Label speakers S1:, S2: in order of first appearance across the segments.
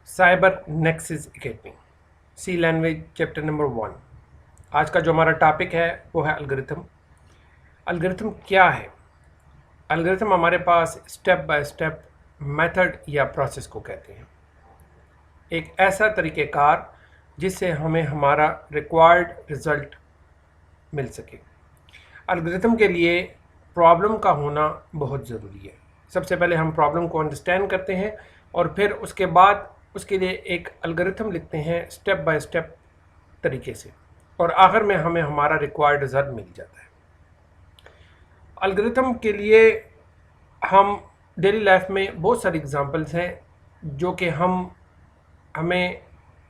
S1: Cyber Nexis academy सी language chapter number 1। आज का जो हमारा टॉपिक है वो है एल्गोरिथम। एल्गोरिथम क्या है? एल्गोरिथम हमारे पास स्टेप बाय स्टेप मेथड या प्रोसेस को कहते हैं, एक ऐसा तरीक़ेकार जिससे हमें हमारा रिक्वायर्ड रिज़ल्ट मिल सके। एल्गोरिथम के लिए प्रॉब्लम का होना बहुत ज़रूरी है। सबसे पहले हम प्रॉब्लम को अंडरस्टैंड करते हैं और फिर उसके बाद उसके लिए एक एल्गोरिथम लिखते हैं स्टेप बाय स्टेप तरीके से, और आखिर में हमें हमारा रिक्वायर्ड रिजल्ट मिल जाता है। एल्गोरिथम के लिए हम डेली लाइफ में बहुत सारी एग्जांपल्स हैं जो कि हमें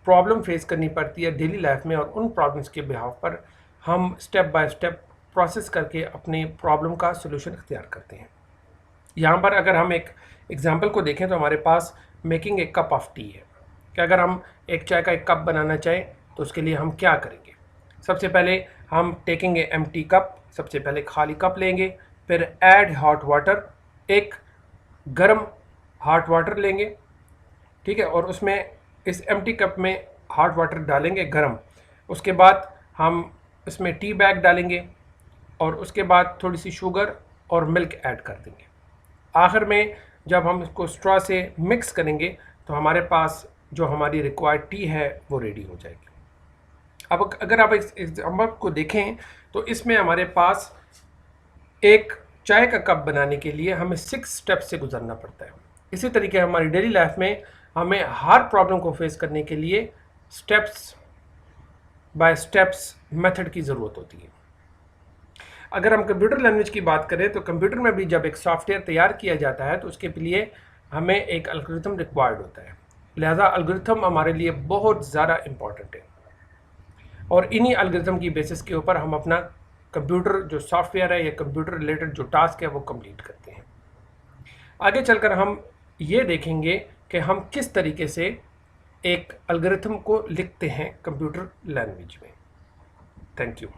S1: प्रॉब्लम फेस करनी पड़ती है डेली लाइफ में, और उन प्रॉब्लम्स के बिहाफ पर हम स्टेप बाय स्टेप प्रोसेस करके अपने प्रॉब्लम का सोल्यूशन इख्तियार करते हैं। यहाँ पर अगर हम एक एग्जांपल को देखें तो हमारे पास making a cup of tea है कि अगर हम एक चाय का एक कप बनाना चाहें तो उसके लिए हम क्या करेंगे। सबसे पहले हम टेकिंग ए एम्प्टी कप, सबसे पहले खाली कप लेंगे, फिर ऐड हॉट वाटर, एक गर्म हॉट वाटर लेंगे, ठीक है, और उसमें इस एम्प्टी कप में हॉट वाटर डालेंगे गर्म। उसके बाद हम इसमें टी बैग डालेंगे और उसके बाद थोड़ी सी शुगर और मिल्क ऐड कर देंगे। आखिर में जब हम इसको स्ट्रॉ से मिक्स करेंगे तो हमारे पास जो हमारी रिक्वायर्ड टी है वो रेडी हो जाएगी। अब अगर आप इस एग्जाम्पल को देखें तो इसमें हमारे पास एक चाय का कप बनाने के लिए हमें 6 स्टेप्स से गुजरना पड़ता है। इसी तरीके हमारी डेली लाइफ में हमें हर प्रॉब्लम को फेस करने के लिए स्टेप्स बाय स्टेप्स मेथड की ज़रूरत होती है। अगर हम कंप्यूटर लैंग्वेज की बात करें तो कंप्यूटर में भी जब एक सॉफ्टवेयर तैयार किया जाता है तो उसके लिए हमें एक एल्गोरिथम रिक्वायर्ड होता है। लिहाजा एल्गोरिथम हमारे लिए बहुत ज़्यादा इम्पॉर्टेंट है और इन्हीं एल्गोरिथम की बेसिस के ऊपर हम अपना कंप्यूटर जो सॉफ्टवेयर है या कंप्यूटर रिलेटेड जो टास्क है वो कंप्लीट करते हैं। आगे चलकर हम ये देखेंगे कि हम किस तरीके से एक एल्गोरिथम को लिखते हैं कंप्यूटर लैंग्वेज में। Thank you.